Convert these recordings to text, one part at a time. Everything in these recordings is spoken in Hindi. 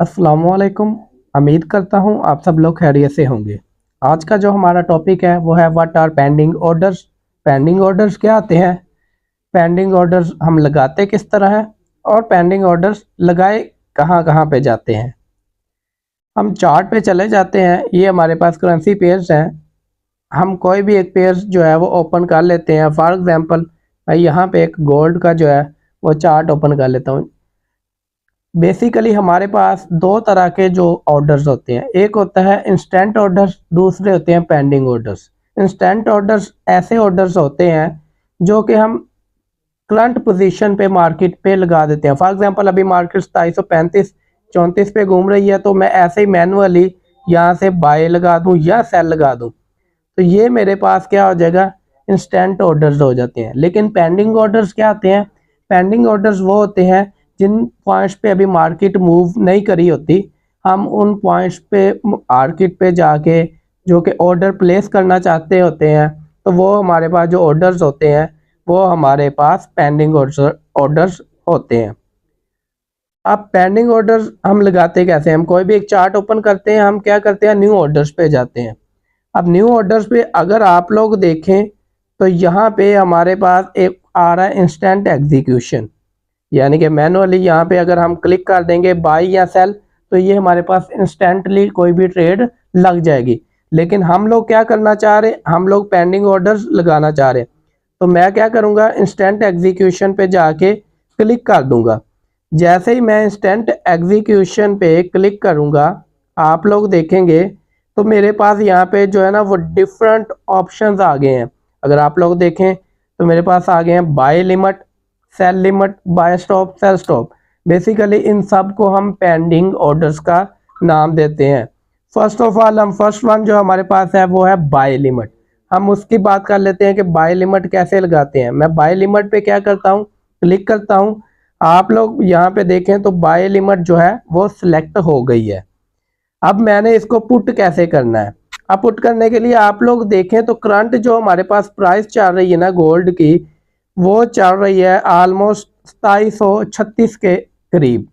अस्सलामुअलैकुम। उम्मीद करता हूँ आप सब लोग खैरियत से होंगे। आज का जो हमारा टॉपिक है वो है what are pending orders. Pending orders क्या आते हैं, पेंडिंग ऑर्डर्स हम लगाते किस तरह हैं और पेंडिंग ऑर्डर्स लगाए कहाँ कहाँ पे जाते हैं। हम चार्ट पे चले जाते हैं। ये हमारे पास करेंसी पेयर्स हैं। हम कोई भी एक पेयर्स जो है वो ओपन कर लेते हैं। फॉर एग्जांपल मैं यहाँ पे एक गोल्ड का जो है वो चार्ट ओपन कर लेता हूँ। बेसिकली हमारे पास दो तरह के जो ऑर्डर्स होते हैं, एक होता है इंस्टेंट ऑर्डर्स, दूसरे होते हैं पेंडिंग ऑर्डर्स। इंस्टेंट ऑर्डर्स ऐसे ऑर्डर्स होते हैं जो कि हम करंट पोजीशन पे मार्केट पे लगा देते हैं। फॉर एग्जांपल अभी मार्केट 2735-34 पे घूम रही है, तो मैं ऐसे ही मैनुअली यहाँ से बाय लगा दूँ या सेल लगा दूँ, तो ये मेरे पास क्या हो जाएगा, इंस्टेंट ऑर्डर्स हो जाते हैं। लेकिन पेंडिंग ऑर्डर्स क्या आते हैं, पेंडिंग ऑर्डर्स वो होते हैं जिन पॉइंट्स पे अभी मार्केट मूव नहीं करी होती, हम उन पॉइंट्स पे मार्केट पे जाके जो कि ऑर्डर प्लेस करना चाहते होते हैं, तो वो हमारे पास जो ऑर्डर्स होते हैं वो हमारे पास पेंडिंग ऑर्डर्स होते हैं। अब पेंडिंग ऑर्डर्स हम लगाते कैसे हैं, हम कोई भी एक चार्ट ओपन करते हैं, हम क्या करते हैं, न्यू ऑर्डर्स पे जाते हैं। अब न्यू ऑर्डर्स पे अगर आप लोग देखें तो यहाँ पे हमारे पास एक आ रहा है इंस्टेंट एग्जीक्यूशन, यानी कि मैनुअली यहाँ पे अगर हम क्लिक कर देंगे बाई या सेल, तो ये हमारे पास इंस्टेंटली कोई भी ट्रेड लग जाएगी। लेकिन हम लोग क्या करना चाह रहे हैं, हम लोग पेंडिंग ऑर्डर्स लगाना चाह रहे हैं। तो मैं क्या करूँगा, इंस्टेंट एग्जीक्यूशन पे जाके क्लिक कर दूंगा। जैसे ही मैं इंस्टेंट एग्जीक्यूशन पे क्लिक करूँगा, आप लोग देखेंगे तो मेरे पास यहाँ पे जो है ना वो डिफरेंट ऑप्शंस आ गए हैं। अगर आप लोग देखें तो मेरे पास आ गए हैं buy limit, sell limit, buy stop, sell stop. Basically इन सब को हम पेंडिंग ऑर्डर्स का नाम देते हैं। फर्स्ट ऑफ ऑल हम फर्स्ट वन जो हमारे पास है वो है बाय लिमिट। हम उसकी बात कर लेते हैं कि बाय लिमिट कैसे लगाते हैं। मैं बाय लिमिट पे क्या करता हूँ, क्लिक करता हूँ। आप लोग यहाँ पे देखें तो बाय लिमिट जो है वो सिलेक्ट हो गई है। अब मैंने इसको पुट कैसे करना है, अब पुट करने के लिए आप लोग देखें तो करंट जो हमारे पास प्राइस चल रही है ना गोल्ड की, वो चल रही है ऑलमोस्ट 2736 के करीब।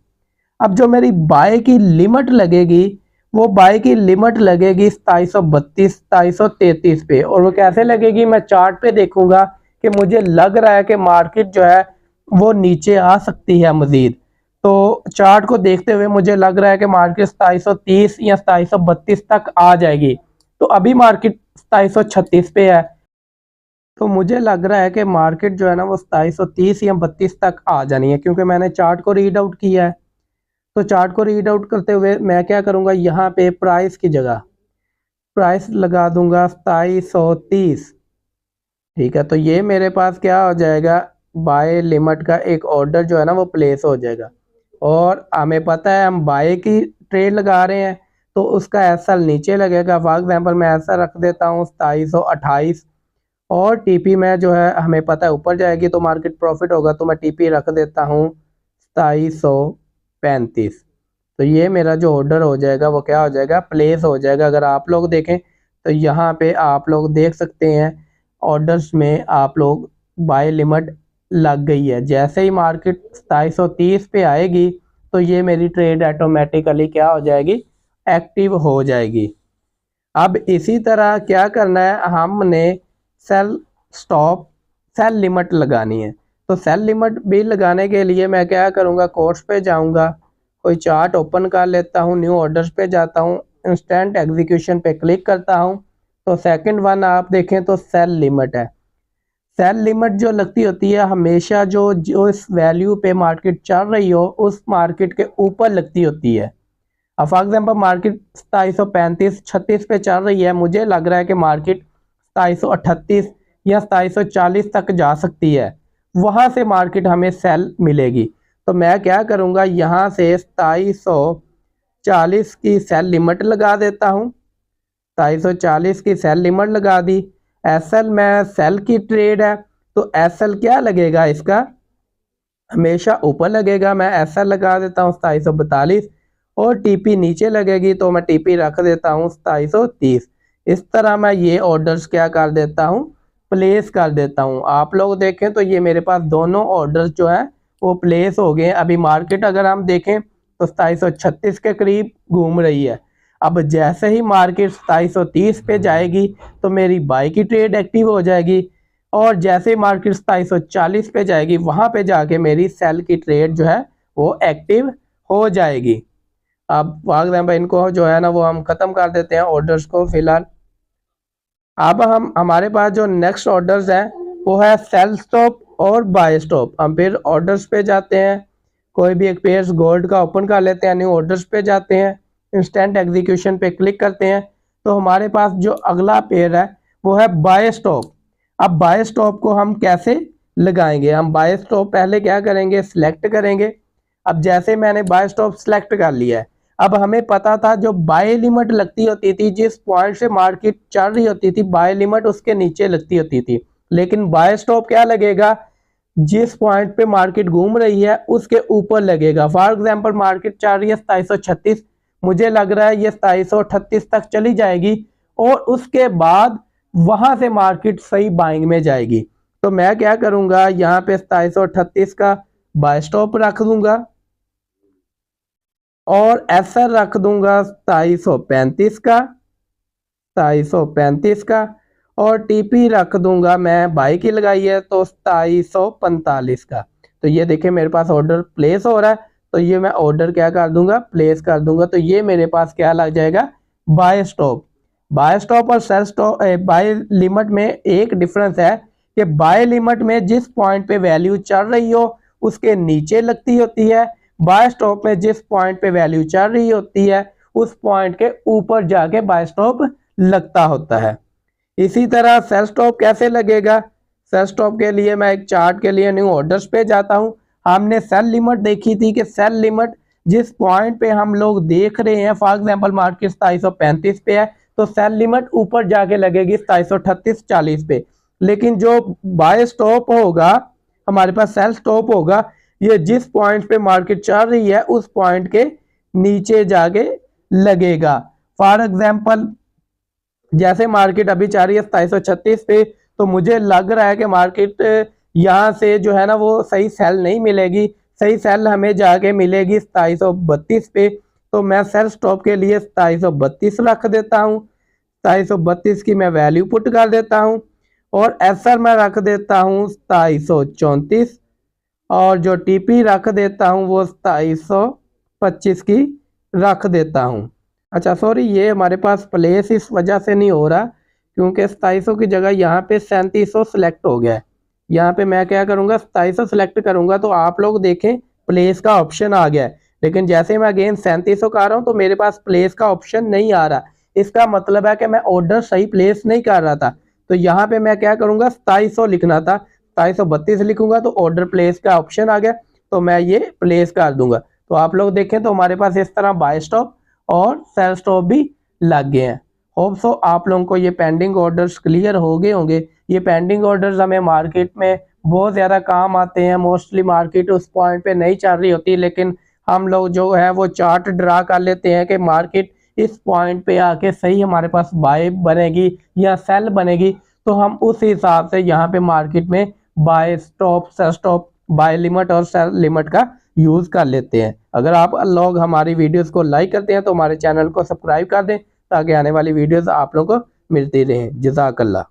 अब जो मेरी बाय की लिमिट लगेगी, वो बाय की लिमिट लगेगी 2732-2733 पे। और वो कैसे लगेगी, मैं चार्ट पे देखूंगा कि मुझे लग रहा है कि मार्केट जो है वो नीचे आ सकती है मजीद। तो चार्ट को देखते हुए मुझे लग रहा है कि मार्केट 2730 या 2732 तक आ जाएगी। तो अभी मार्केट 2736 पे है, तो मुझे लग रहा है कि मार्केट जो है ना वो 2730 या 32 तक आ जानी है, क्योंकि मैंने चार्ट को रीड आउट किया है। तो चार्ट को रीड आउट करते हुए मैं क्या करूंगा, यहाँ पे प्राइस की जगह प्राइस लगा दूंगा 2730। ठीक है, तो ये मेरे पास क्या हो जाएगा, बाय लिमिट का एक ऑर्डर जो है ना वो प्लेस हो जाएगा। और हमें पता है हम बाय की ट्रेड लगा रहे हैं, तो उसका एसएल नीचे लगेगा। फॉर एग्जांपल मैं ऐसा रख देता हूँ 2728। और टीपी में जो है हमें पता है ऊपर जाएगी तो मार्केट प्रॉफिट होगा, तो मैं टीपी रख देता हूँ 2735। तो ये मेरा जो ऑर्डर हो जाएगा वो क्या हो जाएगा, प्लेस हो जाएगा। अगर आप लोग देखें तो यहाँ पे आप लोग देख सकते हैं ऑर्डर्स में आप लोग बाय लिमिट लग गई है। जैसे ही मार्केट 2730 पे आएगी तो ये मेरी ट्रेड ऑटोमेटिकली क्या हो जाएगी, एक्टिव हो जाएगी। अब इसी तरह क्या करना है, हमने सेल स्टॉप, सेल लिमिट लगानी है। तो सेल लिमिट भी लगाने के लिए मैं क्या करूँगा, कोर्स पे जाऊँगा, कोई चार्ट ओपन कर लेता हूँ, न्यू ऑर्डर्स पे जाता हूँ, इंस्टेंट एग्जीक्यूशन पे क्लिक करता हूँ। तो सेकंड वन आप देखें तो सेल लिमिट है। सेल लिमिट जो लगती होती है हमेशा जो जो इस वैल्यू पे मार्केट चल रही हो उस मार्केट के ऊपर लगती होती है। अब फॉर एग्जाम्पल मार्केट 2735-36 पे चल रही है, मुझे लग रहा है कि मार्केट 2738 या 2740 तक जा सकती है, वहां से मार्केट हमें सेल मिलेगी। तो मैं क्या करूंगा, यहाँ से 2740 की सेल लिमिट लगा देता हूँ। 2740 की सेल लिमिट लगा दी। एसएल में सेल की ट्रेड है, तो एसएल क्या लगेगा, इसका हमेशा ऊपर लगेगा। मैं एसएल लगा देता हूँ 2742। और टीपी नीचे लगेगी, तो मैं टीपी रख देता हूँ 2730। इस तरह मैं ये ऑर्डर्स क्या कर देता हूँ, प्लेस कर देता हूँ। आप लोग देखें तो ये मेरे पास दोनों ऑर्डर्स जो है वो प्लेस हो गए। अभी मार्केट अगर हम देखें तो 2736 के करीब घूम रही है। अब जैसे ही मार्केट 2730 पे जाएगी तो मेरी बाई की ट्रेड एक्टिव हो जाएगी, और जैसे ही मार्केट 2740 पे जाएगी वहां पे जाके मेरी सेल की ट्रेड जो है वो एक्टिव हो जाएगी। अब फॉर एग्जाम्पल इनको जो है ना वो हम खत्म कर देते हैं ऑर्डर्स को फिलहाल। अब हम हमारे पास जो नेक्स्ट ऑर्डर्स हैं वो है सेल स्टॉप और बाय स्टॉप। हम फिर ऑर्डर्स पे जाते हैं, कोई भी एक पेयर्स गोल्ड का ओपन कर लेते हैं, न्यू ऑर्डर्स पे जाते हैं, इंस्टेंट एग्जीक्यूशन पे क्लिक करते हैं, तो हमारे पास जो अगला पेयर है वो है बाय स्टॉप। अब बाय स्टॉप को हम कैसे लगाएंगे? हम बाय स्टॉप पहले क्या करेंगे, सिलेक्ट करेंगे। अब जैसे मैंने बाय स्टॉप सिलेक्ट कर लिया है, अब हमें पता था जो बाय लिमिट लगती होती थी, जिस पॉइंट से मार्केट चल रही होती थी बाय लिमिट उसके नीचे लगती होती थी, लेकिन बाय स्टॉप क्या लगेगा, जिस पॉइंट पे मार्केट घूम रही है उसके ऊपर लगेगा। फॉर एग्जांपल मार्केट चल रही है 2736, मुझे लग रहा है ये 2738 तक चली जाएगी और उसके बाद वहां से मार्केट सही बाइंग में जाएगी। तो मैं क्या करूंगा, यहाँ पे 2738 का बाय स्टॉप रख दूंगा और ऐसा रख दूंगा 2735 का, 2735 का, और टीपी रख दूंगा, मैं बाई की लगाई है तो 2745 का। तो ये देखिए मेरे पास ऑर्डर प्लेस हो रहा है, तो ये मैं ऑर्डर क्या कर दूंगा, प्लेस कर दूंगा। तो ये मेरे पास क्या लग जाएगा, बाय स्टॉप। बाय स्टॉप और सेल स्टॉप बाय लिमिट में एक डिफरेंस है कि बाय लिमिट में जिस पॉइंट पे वैल्यू चल रही हो उसके नीचे लगती होती है, बाय स्टॉप में जिस पॉइंट पे वैल्यू चल रही होती है उस पॉइंट के ऊपर जाके बाय स्टॉप लगता होता है। इसी तरह सेल स्टॉप कैसे लगेगा, सेल स्टॉप के लिए मैं एक चार्ट के लिए न्यू ऑर्डर्स पे जाता हूं। हमने सेल लिमिट देखी थी कि सेल लिमिट जिस पॉइंट पे हम लोग देख रहे हैं, फॉर एग्जांपल मार्केट 2735 पे है तो सेल लिमिट ऊपर जाके लगेगी 2738-40 पे। लेकिन जो बाय स्टॉप होगा, हमारे पास सेल स्टॉप होगा, ये जिस पॉइंट पे मार्केट चल रही है उस पॉइंट के नीचे जाके लगेगा। फॉर एग्जांपल जैसे मार्केट अभी चल रही है 2736 पे, तो मुझे लग रहा है कि मार्केट यहाँ से जो है ना वो सही सेल नहीं मिलेगी, सही सेल हमें जाके मिलेगी 2732 पे। तो मैं सेल स्टॉप के लिए 2732 रख देता हूँ, 2732 की मैं वैल्यू पुट कर देता हूँ, और एसआर मैं रख देता हूँ 2734, और जो टीपी रख देता हूँ वो 2725 की रख देता हूँ। अच्छा सॉरी, ये हमारे पास प्लेस इस वजह से नहीं हो रहा क्योंकि 2700 की जगह यहाँ पे 3700 सिलेक्ट हो गया है। यहाँ पे मैं क्या करूँगा, 2700 सिलेक्ट करूँगा तो आप लोग देखें प्लेस का ऑप्शन आ गया है, लेकिन जैसे मैं अगेन 3700 का आ रहा हूँ तो मेरे पास प्लेस का ऑप्शन नहीं आ रहा। इसका मतलब है कि मैं ऑर्डर सही प्लेस नहीं कर रहा था। तो यहाँ पे मैं क्या करूँगा, 2700 लिखना था, 2732 लिखूंगा तो ऑर्डर प्लेस का ऑप्शन आ गया, तो मैं ये प्लेस कर दूंगा। तो आप लोग देखें तो हमारे पास इस तरह बाय स्टॉप और सेल स्टॉप भी लग गए हैं। होप सो आप लोगों को ये पेंडिंग ऑर्डर्स क्लियर हो गए होंगे। ये पेंडिंग ऑर्डर्स हमें मार्केट में बहुत ज़्यादा काम आते हैं। मोस्टली मार्केट उस पॉइंट पे नहीं चल रही होती, लेकिन हम लोग जो है वो चार्ट ड्रा कर लेते हैं कि मार्केट इस पॉइंट पे आके सही हमारे पास बाय बनेगी या सेल बनेगी, तो हम उस हिसाब से यहाँ पे मार्केट में buy stop, sell stop, buy limit और सेल लिमिट का यूज कर लेते हैं। अगर आप लोग हमारी वीडियोस को लाइक करते हैं तो हमारे चैनल को सब्सक्राइब कर दें ताकि आने वाली वीडियोस आप लोगों को मिलती रहें। जज़ाकल्लाह।